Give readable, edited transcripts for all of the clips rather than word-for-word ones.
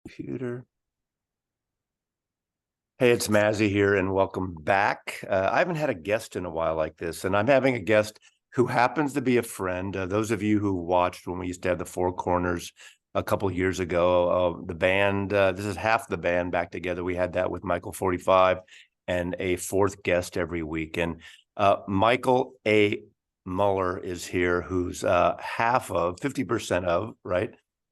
Computer. Hey, it's Mazzy here, and welcome back. I haven't had a guest in a while like this, and I'm having a guest who happens to be a friend. Those of you who watched when we used to have the Four Corners a couple years ago, the band, this is half the band back together. We had that with Michael 45 and a fourth guest every week. And Michael A. Muller is here, who's half of, 50% of, right?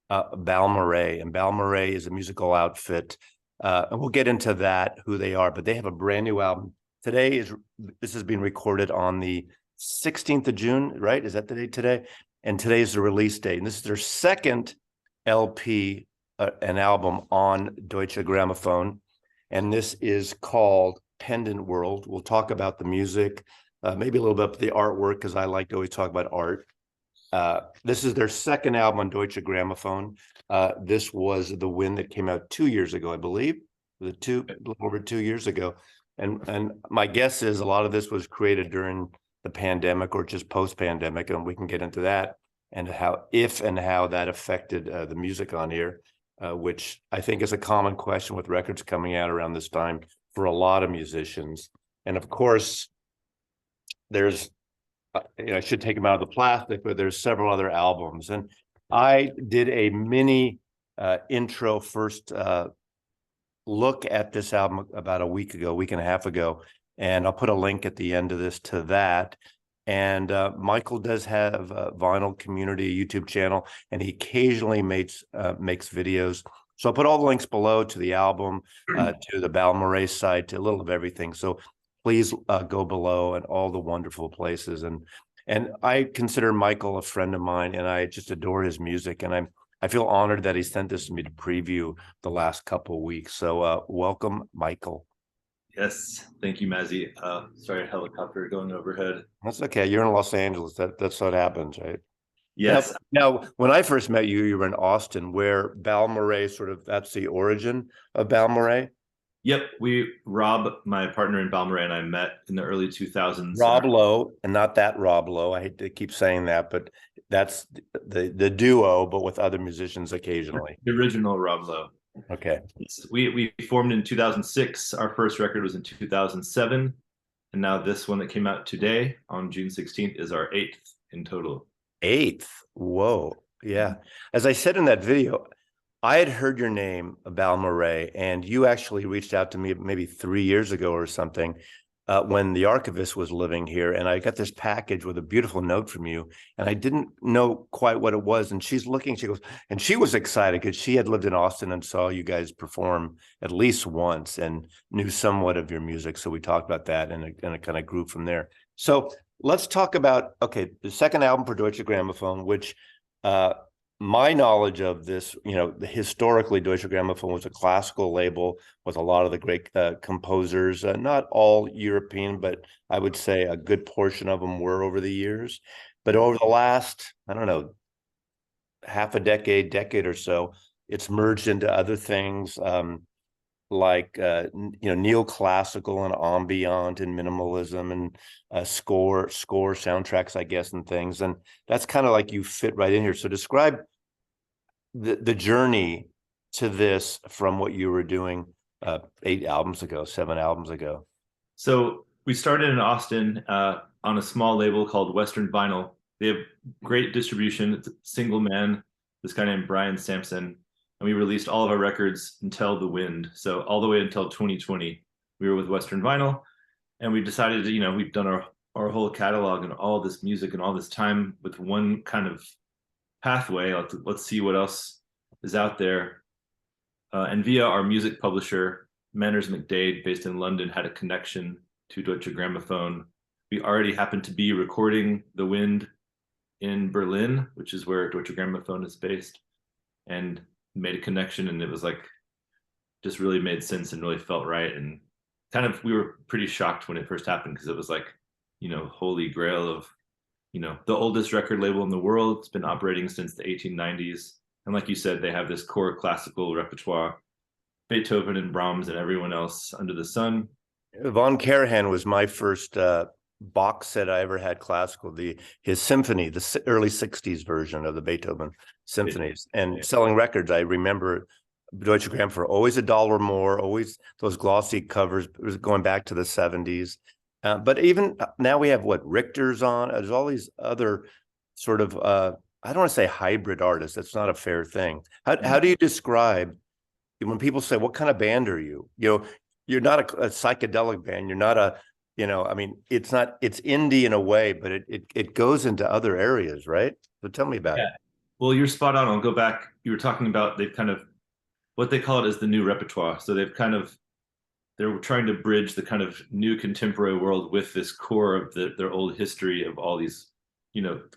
Balmorhea. And Balmorhea is a musical outfit. And we'll get into that, who they are, but they have a brand new album. This is being recorded on the 16th of June, right? Is that the date today? And today is the release date. And this is their second LP, an album on Deutsche Grammophon. And this is called Pendant World. We'll talk about the music, maybe a little bit about the artwork, because I like to always talk about art. This is their second album on Deutsche Grammophon. This was The Wind that came out 2 years ago, I believe, over 2 years ago. And my guess is a lot of this was created during the pandemic or just post-pandemic, and we can get into that and how that affected the music on here, which I think is a common question with records coming out around this time for a lot of musicians. And of course, there's I should take them out of the plastic, but there's several other albums. And I did a mini intro first look at this album about a week and a half ago. And I'll put a link at the end of this to that. And Michael does have a Vinyl Community YouTube channel, and he occasionally makes videos. So I'll put all the links below to the album, to the Balmorhea site, to a little of everything. So please go below and all the wonderful places. And I consider Michael a friend of mine, and I just adore his music. And I feel honored that he sent this to me to preview the last couple of weeks. So welcome, Michael. Yes, thank you, Mazzy. Sorry, a helicopter going overhead. That's okay. You're in Los Angeles. That's what happens, right? Yes. Now, when I first met you, you were in Austin, where Balmorhea that's the origin of Balmorhea. Yep, Rob, my partner in Balmorhea, and I met in the early 2000s. Rob Lowe, and not that Rob Lowe. I hate to keep saying that, but that's the duo, but with other musicians occasionally. The original Rob Lowe. Okay. We formed in 2006. Our first record was in 2007. And now this one that came out today on June 16th is our 8th in total. 8th? Whoa. Yeah. As I said in that video, I had heard your name, Balmorhea, and you actually reached out to me maybe 3 years ago or something when the archivist was living here. And I got this package with a beautiful note from you, and I didn't know quite what it was. And she's looking, she goes, and she was excited because she had lived in Austin and saw you guys perform at least once and knew somewhat of your music. So we talked about that, and it kind of grew from there. So let's talk about, okay, the second album for Deutsche Grammophon, which my knowledge of this, historically, Deutsche Grammophon was a classical label with a lot of the great composers, not all European, but I would say a good portion of them were over the years. But over the last, I don't know, half a decade or so, it's merged into other things like, neoclassical and ambient and minimalism and score soundtracks, I guess, and things. And that's kind of like you fit right in here. So describe the journey to this from what you were doing 7 albums ago. So we started in Austin on a small label called Western Vinyl. They have great distribution. It's a single man, this guy named Brian Sampson. And we released all of our records until The Wind. So all the way until 2020, we were with Western Vinyl. And we decided to, we've done our whole catalog and all this music and all this time with one kind of pathway. Let's see what else is out there. And via our music publisher, Manners McDade, based in London, had a connection to Deutsche Grammophon. We already happened to be recording The Wind in Berlin, which is where Deutsche Grammophon is based. And made a connection, and it was like just really made sense and really felt right. And kind of we were pretty shocked when it first happened, because it was like, holy grail of the oldest record label in the world. It's been operating since the 1890s, and like you said, they have this core classical repertoire, Beethoven and Brahms and everyone else under the sun. Von Karajan was my first box set I ever had classical, his symphony, the early 60s version of the Beethoven symphonies, and selling records. I remember Deutsche Grammophon, always $1 more, always those glossy covers. It was going back to the 70s. But even now we have what Richter's on. There's all these other sort of I don't want to say hybrid artists. That's not a fair thing. How do you describe when people say, "What kind of band are you?" You're not a psychedelic band. You're not a, I mean, it's not. It's indie in a way, but it goes into other areas, right? So tell me about it. Yeah. Well, you're spot on. I'll go back. You were talking about they've kind of what they call it is the new repertoire. So they're trying to bridge the kind of new contemporary world with this core of their old history of all these,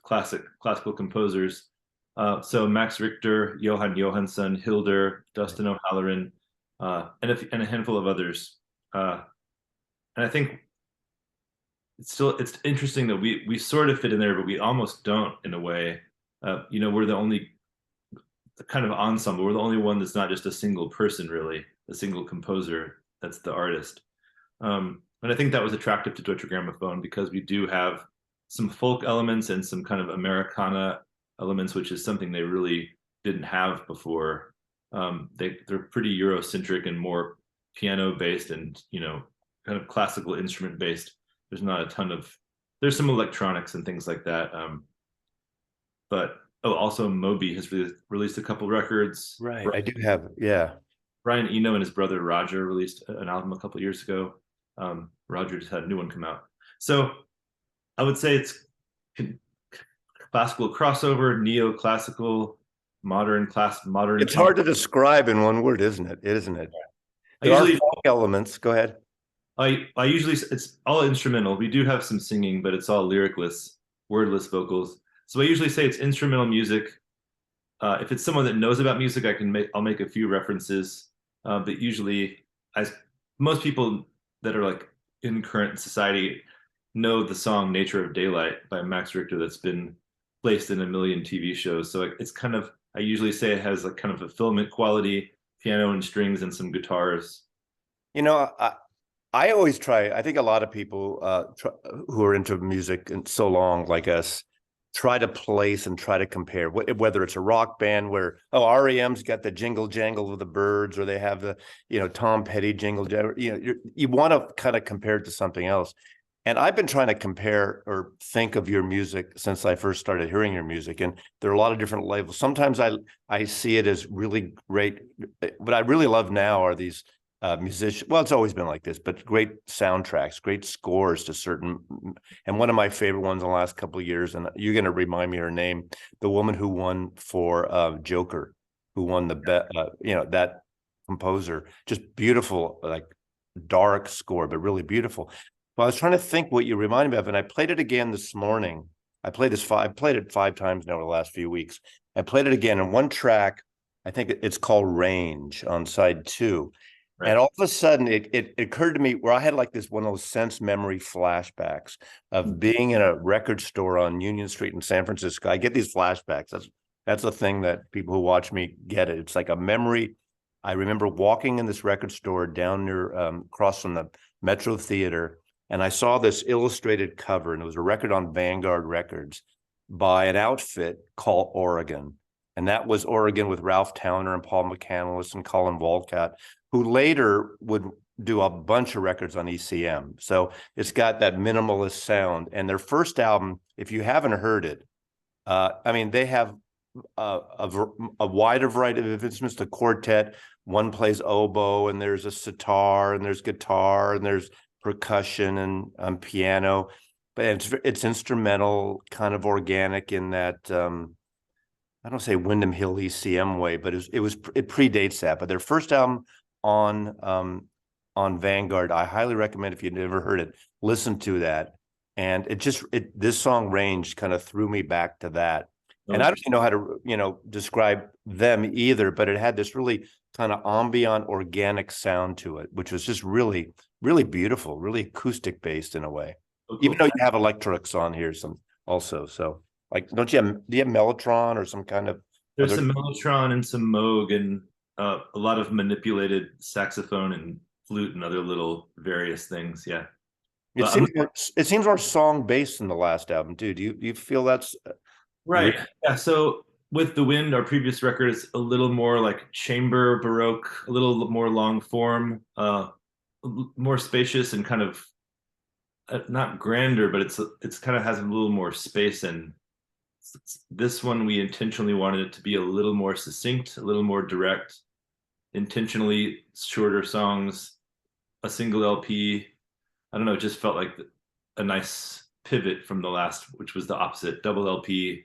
classical composers. So Max Richter, Johann Johansson, Hilder, Dustin O'Halloran, and a handful of others. And I think it's interesting that we sort of fit in there, but we almost don't in a way. We're the only kind of ensemble. We're the only one that's not just a single person, really, a single composer. That's the artist. And I think that was attractive to Deutsche Grammophon because we do have some folk elements and some kind of Americana elements, which is something they really didn't have before. They're pretty Eurocentric and more piano based and kind of classical instrument based. There's not a ton of there's some electronics and things like that. But also Moby has released a couple records. Right. I do have, yeah. Brian Eno and his brother Roger released an album a couple of years ago. Roger just had a new one come out. So I would say it's classical crossover, neoclassical, modern. It's hard to describe in one word, isn't it? Isn't it? There are folk elements. Go ahead. I usually it's all instrumental. We do have some singing, but it's all lyricless, wordless vocals. So I usually say it's instrumental music. If it's someone that knows about music, I'll make a few references. But usually, as most people that are like in current society know the song "Nature of Daylight" by Max Richter that's been placed in a million TV shows. So it's kind of I usually say it has like kind of a filament quality, piano and strings and some guitars. I always try. I think a lot of people who are into music and so long like us try to place and try to compare whether it's a rock band where REM's got the jingle jangle of the birds, or they have the Tom Petty jingle jangle. You want to kind of compare it to something else. And I've been trying to compare or think of your music since I first started hearing your music, and there are a lot of different levels. Sometimes I see it as really great. What I really love now are these musicians. Well, it's always been like this, but great soundtracks, great scores to certain. And one of my favorite ones in the last couple of years, and you're going to remind me her name, the woman who won for Joker, who won the that composer, just beautiful, like dark score, but really beautiful. Well, I was trying to think what you reminded me of, and I played it again this morning. I played it 5 times now over the last few weeks. I played it again, and one track, I think it's called Range on side 2. Right. And all of a sudden, it occurred to me where I had like this one of those sense memory flashbacks of being in a record store on Union Street in San Francisco. I get these flashbacks. That's the thing that people who watch me get it. It's like a memory. I remember walking in this record store down near across from the Metro Theater, and I saw this illustrated cover, and it was a record on Vanguard Records by an outfit called Oregon. And that was Oregon with Ralph Towner and Paul McCandless and Colin Walcott, who later would do a bunch of records on ECM. So it's got that minimalist sound. And their first album, if you haven't heard it, I mean, they have a wider variety of instruments, the quartet. One plays oboe, and there's a sitar, and there's guitar, and there's percussion and piano. But it's instrumental, kind of organic in that I don't say Windham Hill ECM way, but it predates that. But their first album on Vanguard, I highly recommend. If you've never heard it, listen to that. And this song Range kind of threw me back to that. Okay. And I don't even know how to describe them either, but it had this really kind of ambient organic sound to it, which was just really, really beautiful, really acoustic based in a way. Okay. Even though you have electrics on here some also. So like, do you have Mellotron or some kind of? There's some Mellotron and some Moog and a lot of manipulated saxophone and flute and other little various things. Yeah. It seems more song based in the last album too. Do you feel that's right? Yeah. So with The Wind, our previous record is a little more like chamber baroque, a little more long form, more spacious and kind of not grander, but it's kind of has a little more space. And this one we intentionally wanted it to be a little more succinct, a little more direct, intentionally shorter songs, a single LP. I don't know, it just felt like a nice pivot from the last, which was the opposite, double LP.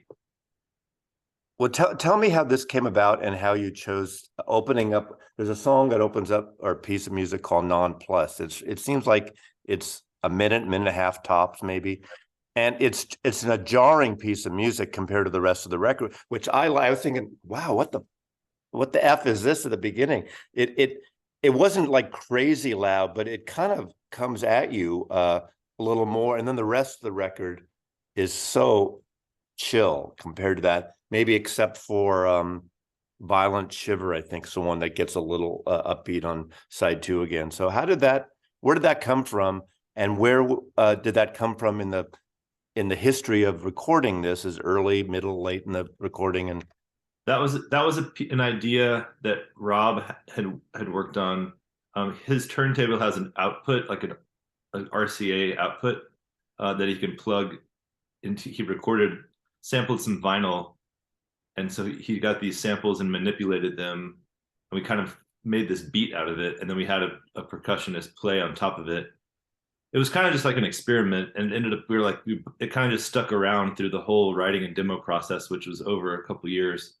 Well, tell me how this came about and how you chose opening up. There's a song that opens up our piece of music called Non Plus. It seems like it's a minute and a half tops, maybe. And it's a jarring piece of music compared to the rest of the record, which I was thinking, wow, what the F is this at the beginning? It wasn't like crazy loud, but it kind of comes at you a little more. And then the rest of the record is so chill compared to that, maybe except for Violent Shiver, I think is the one that gets a little upbeat on side 2 again. So where did that come from? And where did that come from in the history of recording this? Is early, middle, late in the recording? And That was an idea that Rob had worked on. His turntable has an output, like an RCA output that he can plug into. He sampled some vinyl, and so he got these samples and manipulated them, and we kind of made this beat out of it, and then we had a percussionist play on top of it. It was kind of just like an experiment, and ended up it kind of just stuck around through the whole writing and demo process, which was over a couple years.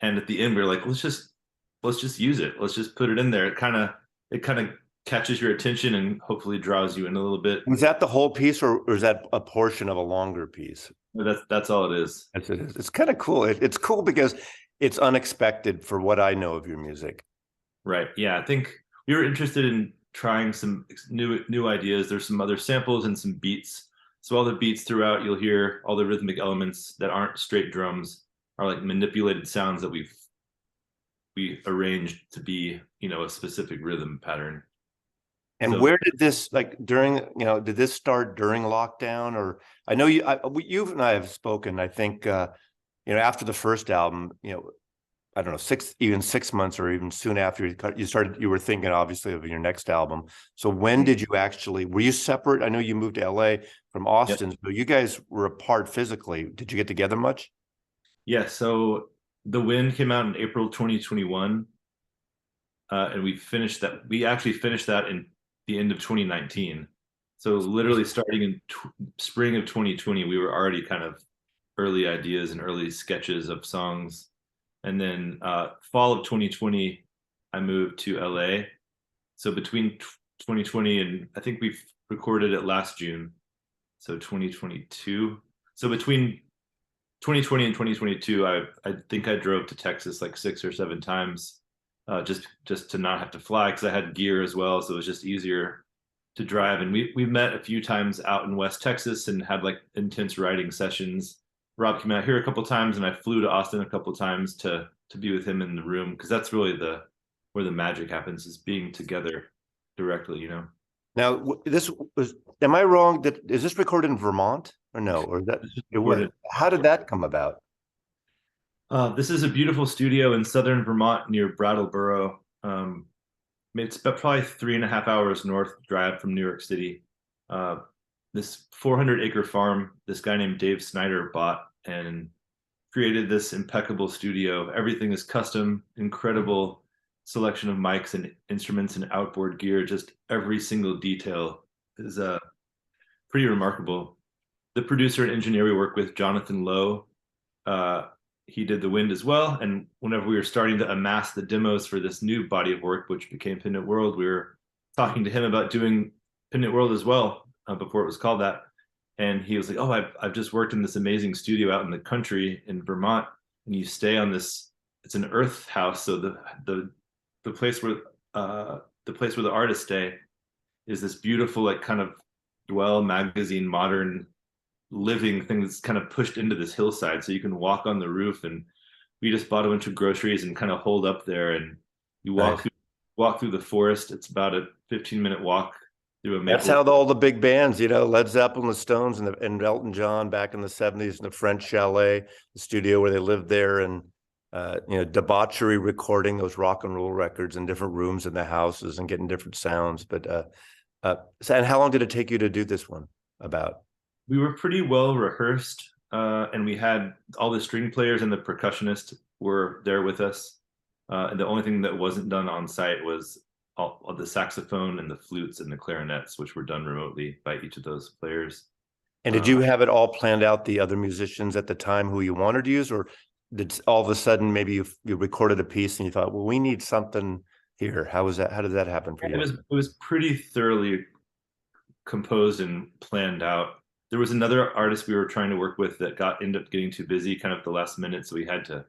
And at the end, we were like, let's just use it. Let's just put it in there. It kind of catches your attention and hopefully draws you in a little bit. was that the whole piece, or is that a portion of a longer piece? That's all it is. That's it is. It's kind of cool. It's cool because it's unexpected for what I know of your music. Right. Yeah. I think we were interested in trying some new ideas. There's some other samples and some beats. So all the beats throughout, you'll hear all the rhythmic elements that aren't straight drums are like manipulated sounds that we arranged to be, a specific rhythm pattern. And So, where did this, like, did this start during lockdown? Or I know you and I have spoken, I think, after the first album, I don't know, even 6 months or even soon after you were thinking obviously of your next album. So when did you were you separate? I know you moved to LA from Austin, so you guys were apart physically. Did you get together much? yeah. So The Wind came out in April 2021. And we actually finished that in the end of 2019. So literally starting in spring of 2020, we were already kind of early ideas and early sketches of songs. And then fall of 2020, I moved to LA. So between 2020 and I think we recorded it last June. So 2022. So between 2020 and 2022, I think I drove to Texas like 6 or 7 times, just to not have to fly because I had gear as well, so it was just easier to drive. And we met a few times out in West Texas and had like intense writing sessions. Rob came out here a couple times, and I flew to Austin a couple times to be with him in the room, because that's really where the magic happens, is being together directly. Now, am I wrong is this recorded in Vermont or no? Or that it was? How did that come about? This is a beautiful studio in southern Vermont near Brattleboro. It's probably 3.5 hours north drive from New York City. This 400-acre farm, this guy named Dave Snyder bought and created this impeccable studio. Everything is custom, incredible selection of mics and instruments and outboard gear. Just every single detail is pretty remarkable. The producer and engineer we work with, Jonathan Lowe, he did The Wind as well. And whenever we were starting to amass the demos for this new body of work, which became Pendant World, we were talking to him about doing Pendant World as well, before it was called that. And he was like, "Oh, I've just worked in this amazing studio out in the country in Vermont, and you stay on this. It's an earth house, so the place where the artists stay is this beautiful, like, kind of Dwell magazine modern living thing that's kind of pushed into this hillside, so you can walk on the roof." And we just bought a bunch of groceries and kind of holed up there, and you walk through the forest. It's about a 15-minute walk through a That's maple. how all the big bands, Led Zeppelin, the Stones, and Elton John back in the 70s in the French chalet, the studio where they lived there, and debauchery recording those rock and roll records in different rooms in the houses and getting different sounds. But and how long did it take you to do this one? About We were pretty well rehearsed, and we had all the string players and the percussionist were there with us. And the only thing that wasn't done on site was all the saxophone and the flutes and the clarinets, which were done remotely by each of those players. And did you have it all planned out, the other musicians at the time who you wanted to use, or did all of a sudden maybe you recorded a piece and you thought, well, we need something here? How was that? How did that happen for you? It was pretty thoroughly composed and planned out. There was another artist we were trying to work with that ended up getting too busy kind of at the last minute, so we had to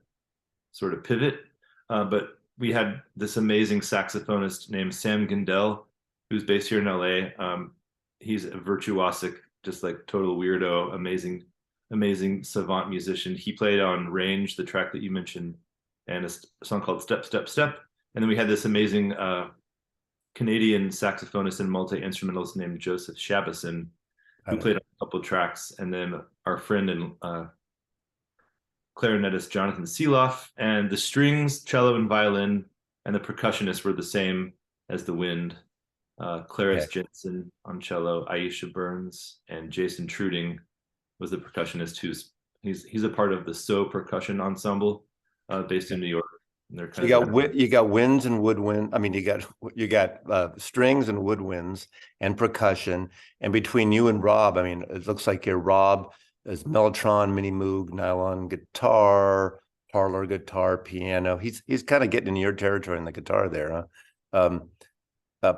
sort of pivot. But we had this amazing saxophonist named Sam Gindel, who's based here in LA. He's a virtuosic, just like total weirdo, amazing savant musician. He played on Range, the track that you mentioned, and a song called Step, Step, Step. And then we had this amazing Canadian saxophonist and multi-instrumentalist named Joseph Shabison, who played on a couple of tracks. And then our friend and clarinetist Jonathan Seeloff, and the strings, cello, and violin, and the percussionists were the same as the wind. Clarice Jensen on cello, Aisha Burns, and Jason Truding was the percussionist. He's a part of the So Percussion Ensemble, based in New York. And they're kind You got winds and woodwind. I mean, you got strings and woodwinds and percussion. And between you and Rob, I mean, it looks like Rob is Mellotron, Mini Moog, nylon guitar, parlor guitar, piano. He's kind of getting in your territory in the guitar there, huh?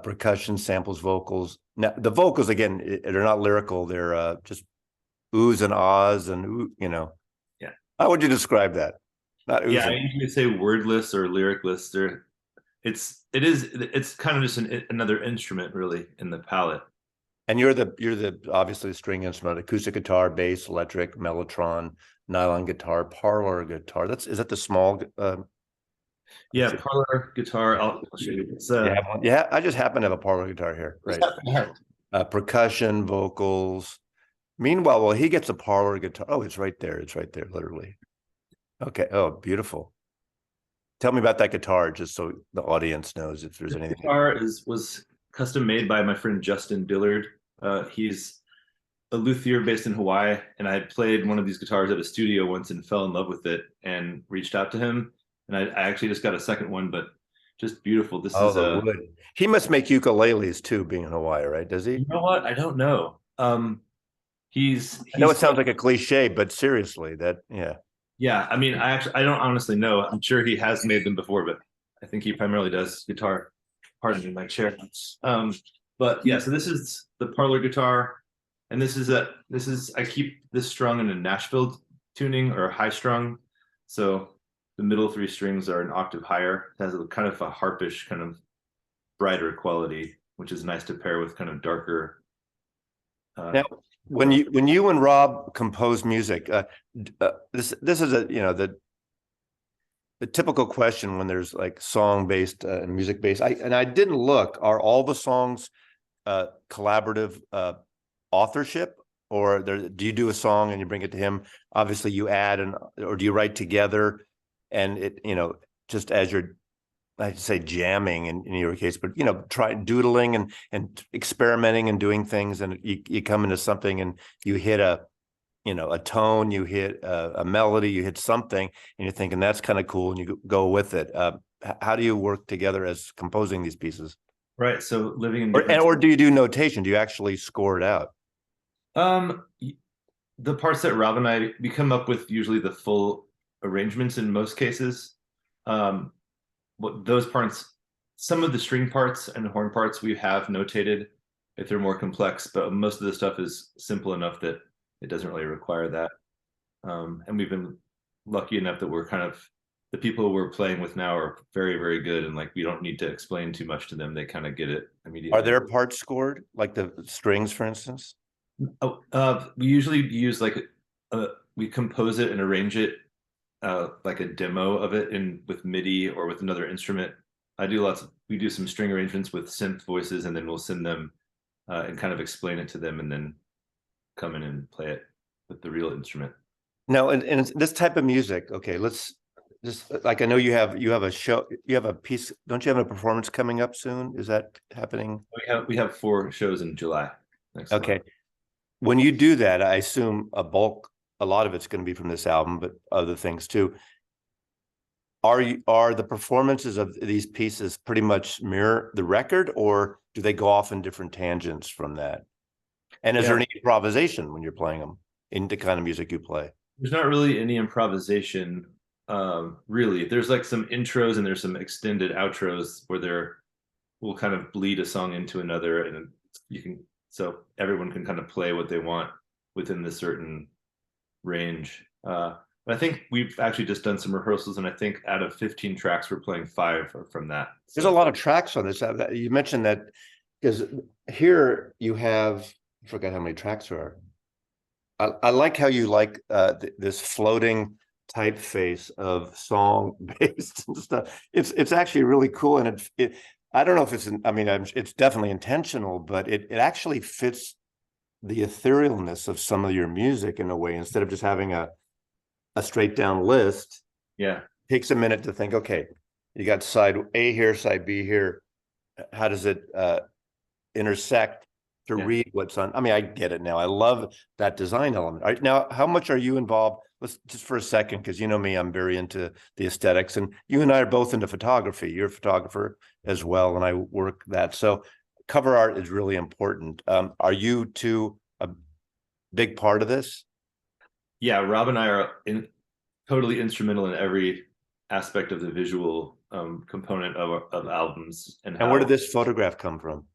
Percussion, samples, vocals. Now the vocals again, they're not lyrical. They're just oohs and ahs and Yeah. How would you describe that? Not oohs. Yeah, I usually say wordless or lyricless. It's kind of just another instrument really in the palette. And you're the obviously the string instrument, acoustic guitar, bass, electric, mellotron, nylon guitar, parlor guitar. Is that the small? Yeah, parlor guitar. I'll show you. It's, yeah, I just happen to have a parlor guitar here. Right. Percussion, vocals. Meanwhile, well, he gets a parlor guitar. Oh, it's right there. It's right there, literally. Okay. Oh, beautiful. Tell me about that guitar, just so the audience knows if there's anything. The guitar was custom made by my friend Justin Dillard. He's a luthier based in Hawaii, and I played one of these guitars at a studio once and fell in love with it and reached out to him. And I actually just got a second one, but just beautiful. This is a wood. He must make ukuleles too, being in Hawaii, right? Does he? You know what? I don't know. He's I know it sounds like a cliche, but seriously, yeah. I mean, I don't honestly know. I'm sure he has made them before, but I think he primarily does guitar. Pardon me, my chair. But yeah, so this is the parlor guitar, and this is I keep this strung in a Nashville tuning or high strung, so the middle three strings are an octave higher. It has a kind of a harpish, kind of brighter quality, which is nice to pair with kind of darker. Now, when you and Rob compose music, this is the typical question when there's like song based and music based. I didn't look. Are all the songs collaborative authorship, or do you do a song and you bring it to him? Obviously, you add or do you write together? And it just as you're, I'd say jamming in your case, but try doodling and experimenting and doing things, and you come into something and you hit a tone, you hit a melody, you hit something, and you're thinking that's kind of cool, and you go with it. How do you work together as composing these pieces? Right. So living in or do you do notation? Do you actually score it out? The parts that Rob and I we come up with usually the full arrangements in most cases. What those parts, some of the string parts and horn parts we have notated if they're more complex, but most of the stuff is simple enough that it doesn't really require that. And we've been lucky enough that we're kind of the people we're playing with now are very, very good, and like we don't need to explain too much to them. They kind of get it immediately. Are there parts scored, like the strings, for instance? We usually use we compose it and arrange it like a demo of it with MIDI or with another instrument. We do some string arrangements with synth voices, and then we'll send them and kind of explain it to them, and then come in and play it with the real instrument. Now, and this type of music, okay, let's just like, I know you have a show, you have a piece, don't you have a performance coming up soon? Is that happening? We have 4 shows in July next Okay. month. When you do that, I assume a lot of it's going to be from this album, but other things too. Are the performances of these pieces pretty much mirror the record, or do they go off in different tangents from that? And is there any improvisation when you're playing them in the kind of music you play? There's not really any improvisation, really. There's like some intros and there's some extended outros where there will kind of bleed a song into another, and you can so everyone can kind of play what they want within the certain range. But I think we've actually just done some rehearsals, and I think out of 15 tracks, we're playing 5 from that. There's a lot of tracks on this. You mentioned that because here you have, I forgot how many tracks there are. I like how you like this floating typeface of song based and stuff. It's actually really cool, and it I don't know if it's definitely intentional, but it actually fits the etherealness of some of your music in a way. Instead of just having a straight down list, Yeah. takes a minute to think, okay, you got side A here, side B here. How does it intersect to read what's on? I mean, I get it now. I love that design element. All right, now, how much are you involved? Let's just for a second, because you know me, I'm very into the aesthetics, and you and I are both into photography. You're a photographer as well, and I work that. So cover art is really important. Are you two a big part of this? Yeah, Rob and I are totally instrumental in every aspect of the visual component of albums. And where did this photograph come from?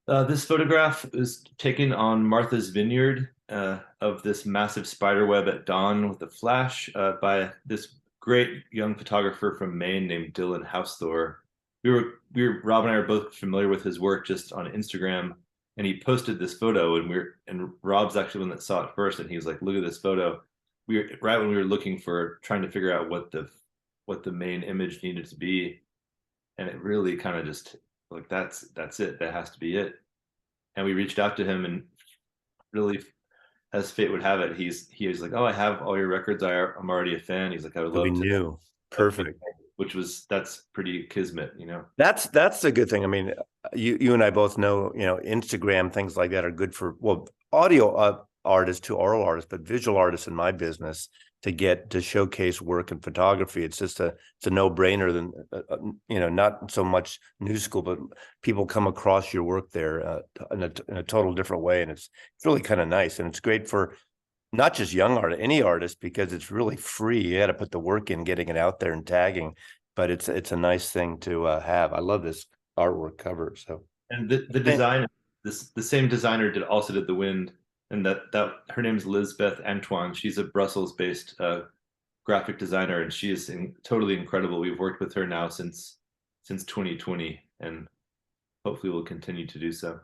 This photograph is taken on Martha's Vineyard of this massive spider web at dawn with a flash by this great young photographer from Maine named Dylan Housethor. Rob and I are both familiar with his work just on Instagram, and he posted this photo, and Rob's actually the one that saw it first, and he was like, "Look at this photo." We were right when we were looking for trying to figure out what the main image needed to be, and it really kind of just like that's it, that has to be it. And we reached out to him, and really, as fate would have it, he was like, "Oh, I have all your records. I'm already a fan." He's like, "I would love to." New. Perfect. That's pretty kismet, you know. That's a good thing. I mean, you and I both know, Instagram, things like that are good for, well, audio artists to oral artists, but visual artists in my business to showcase work in photography. It's a no-brainer. Than not so much new school, but people come across your work there in a total different way, and it's really kind of nice, and it's great for not just young art, any artist, because it's really free. You got to put the work in getting it out there and tagging, but it's a nice thing to have. I love this artwork cover. So, and the design, the same designer also did the wind, and that her name's Lisbeth Antoine. She's a Brussels-based graphic designer, and she is totally incredible. We've worked with her now since 2020, and hopefully we'll continue to do so.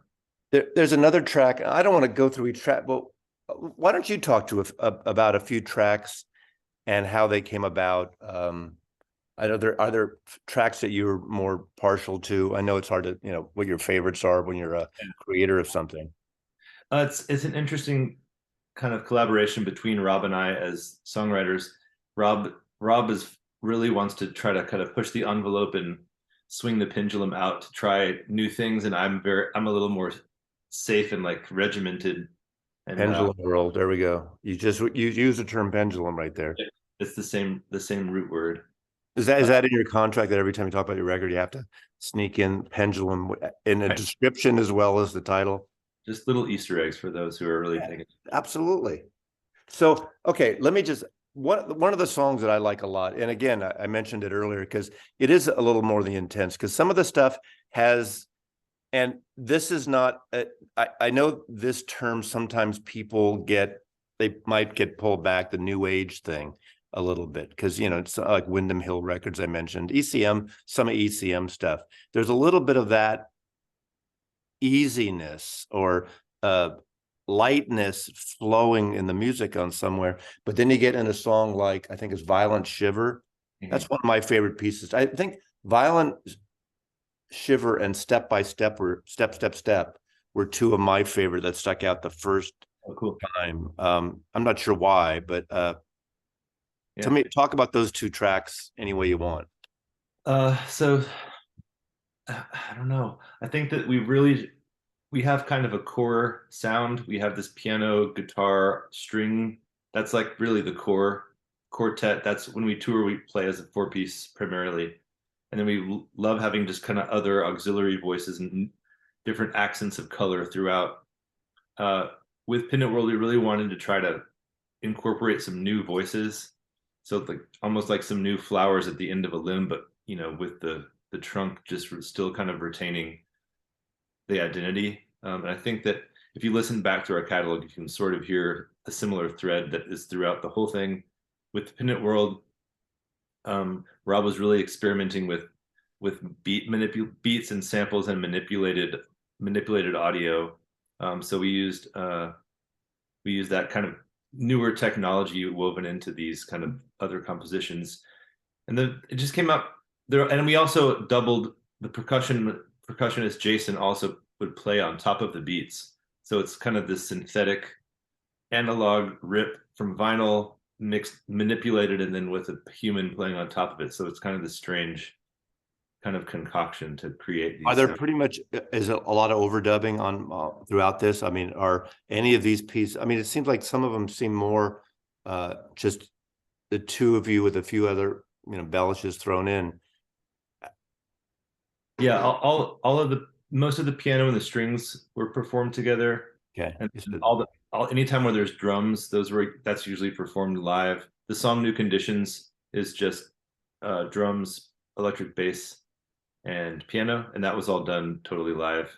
There's another track. I don't want to go through each track, but why don't you talk to about a few tracks and how they came about? I know are there tracks that you're more partial to? I know it's hard to, what your favorites are when you're a creator of something. It's an interesting kind of collaboration between Rob and I as songwriters. Rob really wants to try to kind of push the envelope and swing the pendulum out to try new things, and I'm a little more safe and like regimented. And, pendulum world. There we go. You use the term pendulum right there. It's the same root word. Is that in your contract that every time you talk about your record, you have to sneak in pendulum in a description as well as the title? Just little Easter eggs for those who are really thinking. Absolutely. So, okay, let me just, one of the songs that I like a lot, and again, I mentioned it earlier because it is a little more than intense, because some of the stuff has, and this is not, I know this term, sometimes they might get pulled back, the new age thing a little bit, because, it's like Windham Hill Records I mentioned, ECM, some ECM stuff. There's a little bit of that easiness or lightness flowing in the music on somewhere, but then you get in a song like, I think it's Violent Shiver. That's one of my favorite pieces. I think Violent Shiver and Step by Step, or Step Step Step, were two of my favorite that stuck out the first Oh, cool. time. I'm not sure why, but Yeah. talk about those two tracks any way you want. So I don't know. I think that we have kind of a core sound. We have this piano, guitar, string. That's like really the core quartet. That's when we tour, we play as a four piece primarily. And then we love having just kind of other auxiliary voices and different accents of color throughout. Uh, with Pendant World, we really wanted to try to incorporate some new voices. So like almost like some new flowers at the end of a limb, but with the trunk just still kind of retaining the identity. And I think that if you listen back to our catalog, you can sort of hear a similar thread that is throughout the whole thing. With the Pendant World, Rob was really experimenting with beats and samples and manipulated audio. So we used that kind of newer technology woven into these kind of other compositions, and then it just came out there. And we also doubled the percussionist Jason also would play on top of the beats, so it's kind of this synthetic analog rip from vinyl mixed manipulated and then with a human playing on top of it, so it's kind of this strange kind of concoction to create Are these there sounds. pretty much is a lot of overdubbing on throughout this? I mean, are any of these pieces? I mean, it seems like some of them seem more just the two of you with a few other embellishes thrown in. Yeah, all of the most of the piano and the strings were performed together, Okay. and all anytime where there's drums, that's usually performed live. The song "New Conditions" is just drums, electric bass, and piano, and that was all done totally live.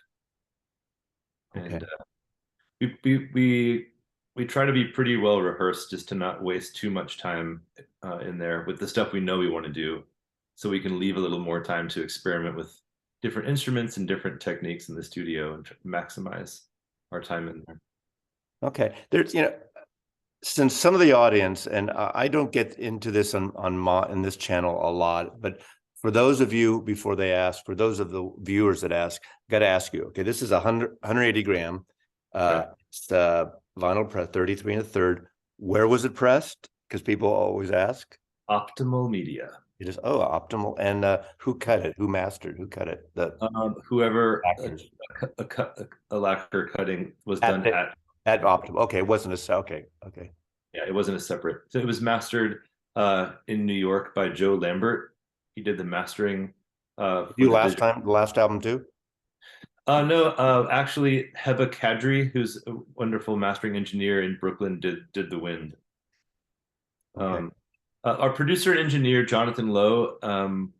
Okay. And we try to be pretty well rehearsed just to not waste too much time in there with the stuff we know we want to do, so we can leave a little more time to experiment with different instruments and different techniques in the studio and maximize our time in there. Okay. There's since some of the audience, and I don't get into this in this channel a lot, but for those of you before they ask, for those of the viewers that ask, got to ask you. Okay, this is 180 gram. Okay. It's vinyl press 33 and a third. Where was it pressed? Because people always ask. Optimal Media. It is optimal. And who cut it? Who mastered? Who cut it? The Whoever actors a lacquer cutting was at done at. at optimal. Okay, it wasn't a okay. Okay. Yeah, it wasn't a separate. So it was mastered in New York by Joe Lambert. He did the mastering for You the last digital. time, the last album too. No, actually, Heba Kadri, who's a wonderful mastering engineer in Brooklyn, did the wind. Okay. Our producer and engineer Jonathan Lowe,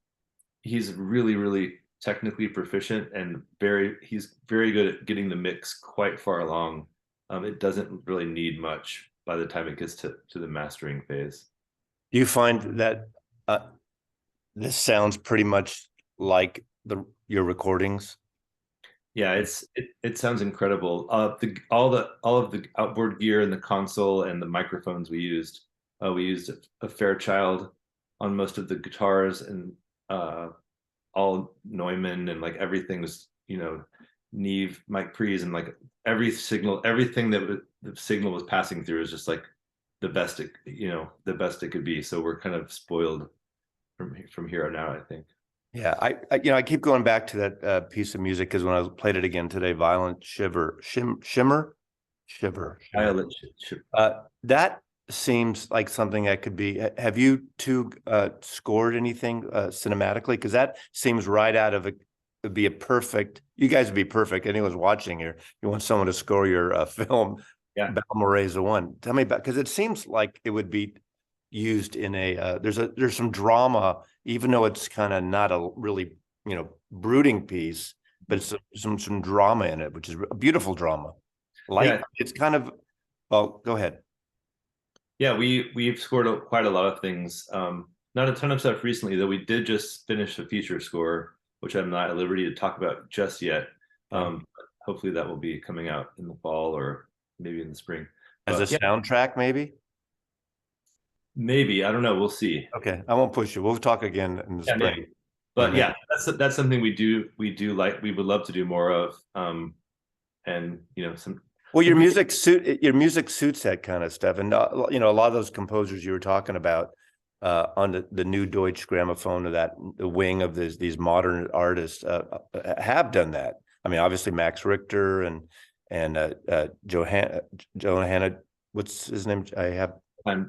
he's really, really technically proficient and he's very good at getting the mix quite far along. It doesn't really need much by the time it gets to the mastering phase. Do you find that this sounds pretty much like your recordings? Yeah, it sounds incredible. All of the outboard gear and the console and the microphones we used a Fairchild on most of the guitars, and all Neumann, and like everything was Neve, Mike Prees, and like everything that the signal was passing through is just like the best it could be. So we're kind of spoiled from here on out, I think. Yeah, I keep going back to that piece of music because when I played it again today, Violent Shimmer. Violet. That seems like something that could be. Have you two scored anything cinematically? Because that seems right out of it'd be a perfect. You guys would be perfect. Anyone's watching here, you want someone to score your film. Yeah. Balmorhea is the one. Tell me about, because it seems like it would be used in a there's some drama, even though it's kind of not a really brooding piece, but it's some drama in it, which is a beautiful drama. Like Yeah. it's kind of, well, go ahead. Yeah, we've scored quite a lot of things. Not a ton of stuff recently, though. We did just finish a feature score, which I'm not at liberty to talk about just yet. Hopefully that will be coming out in the fall or maybe in the spring. As a soundtrack, maybe. Maybe, I don't know. We'll see. Okay, I won't push you. We'll talk again in the spring. Maybe. But yeah, that's something we do like. We would love to do more of. and some. Well, your music suits that kind of stuff, and a lot of those composers you were talking about on the new Deutsche Grammophon, or the wing of these modern artists have done that. I mean, obviously Max Richter and Johanna, what's his name? I have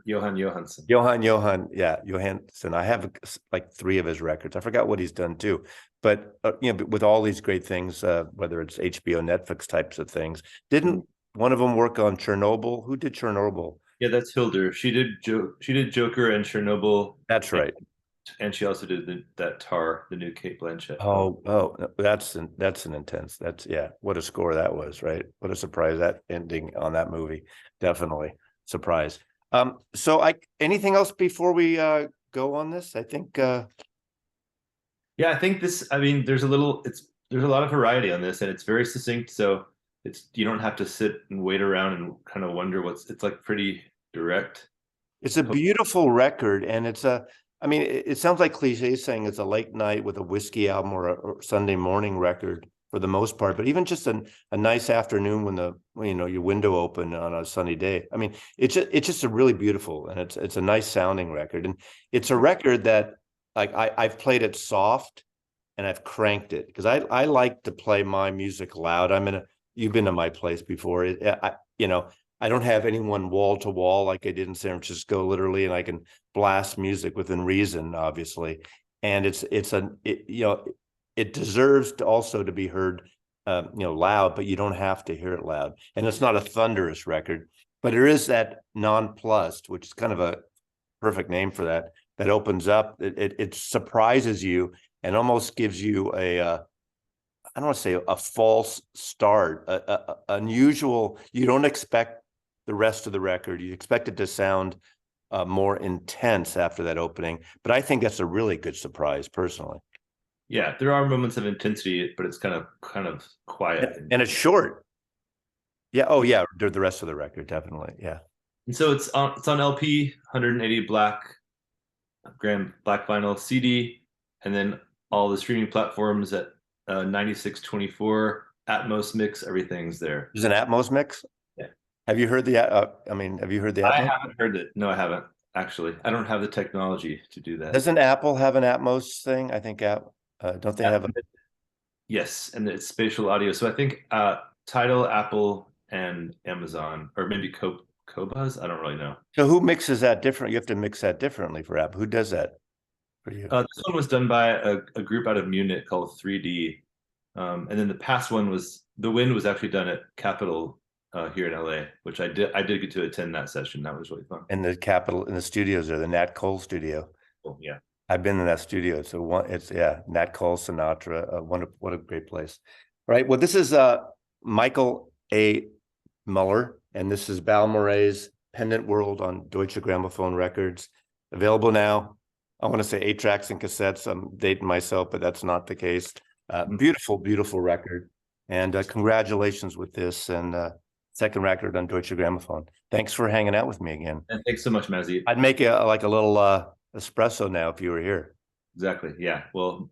Johan Johansson. Johansson. I have like 3 of his records. I forgot what he's done too, but with all these great things, whether it's HBO, Netflix types of things, didn't one of them work on Chernobyl? Who did Chernobyl? Yeah, that's Hildur. She did Joker and Chernobyl. That's right. And she also did that Tar, the new Kate Blanchett. Oh, that's an intense. What a score that was, right? What a surprise, that ending on that movie. Definitely surprise. So anything else before we go on this? I think yeah, I think this, I mean, there's a lot of variety on this, and it's very succinct, so you don't have to sit and wait around and kind of wonder it's like pretty direct. It's a beautiful record, and I mean, it sounds like cliche saying it's a late night with a whiskey album or a Sunday morning record for the most part, but even just a nice afternoon when your window open on a sunny day. I mean, it's just a really beautiful, and it's a nice sounding record, and it's a record that like I've played it soft and I've cranked it because I like to play my music loud. You've been to my place before. I don't have anyone wall to wall like I did in San Francisco, literally, and I can blast music within reason, obviously. And it deserves to also to be heard, loud, but you don't have to hear it loud. And it's not a thunderous record, but there is that nonplussed, which is kind of a perfect name for that opens up. It surprises you and almost gives you I don't want to say a false start, unusual. You don't expect the rest of the record. You expect it to sound more intense after that opening, but I think that's a really good surprise, personally. Yeah, there are moments of intensity, but it's kind of quiet, and it's short. Yeah. Oh, yeah. The rest of the record, definitely. Yeah. And so it's on LP, 180 gram black vinyl, CD, and then all the streaming platforms at 9624 Atmos mix. Everything's there. There's an Atmos mix. Yeah. Have you heard the? Have you heard the Atmos? I haven't heard it. No, I haven't actually. I don't have the technology to do that. Doesn't Apple have an Atmos thing? I think don't they have a? Yes, and it's spatial audio. So I think Tidal, Apple, and Amazon, or maybe Qobuz. I don't really know. So who mixes that different? You have to mix that differently for Apple. Who does that for you? This one was done by a group out of Munich called 3D, and then the past one was The Wind was actually done at Capitol here in LA, which I did get to attend that session. That was really fun. And the Capitol in the studios are the Nat Cole studio. Oh, yeah. I've been in that studio. It's Nat Cole, Sinatra. What a great place. All right. Well, this is Michael A. Muller, and this is Balmorhea's Pendant World on Deutsche Grammophon Records. Available now. I want to say 8 tracks and cassettes. I'm dating myself, but that's not the case. Beautiful, beautiful record. And congratulations with this and second record on Deutsche Grammophon. Thanks for hanging out with me again. And thanks so much, Mazzy. I'd make a little espresso now if you were here. Exactly. Yeah. Well,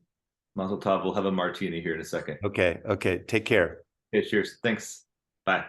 Mazel Tov. We'll have a martini here in a second. Okay. Take care. Okay. Cheers. Thanks. Bye.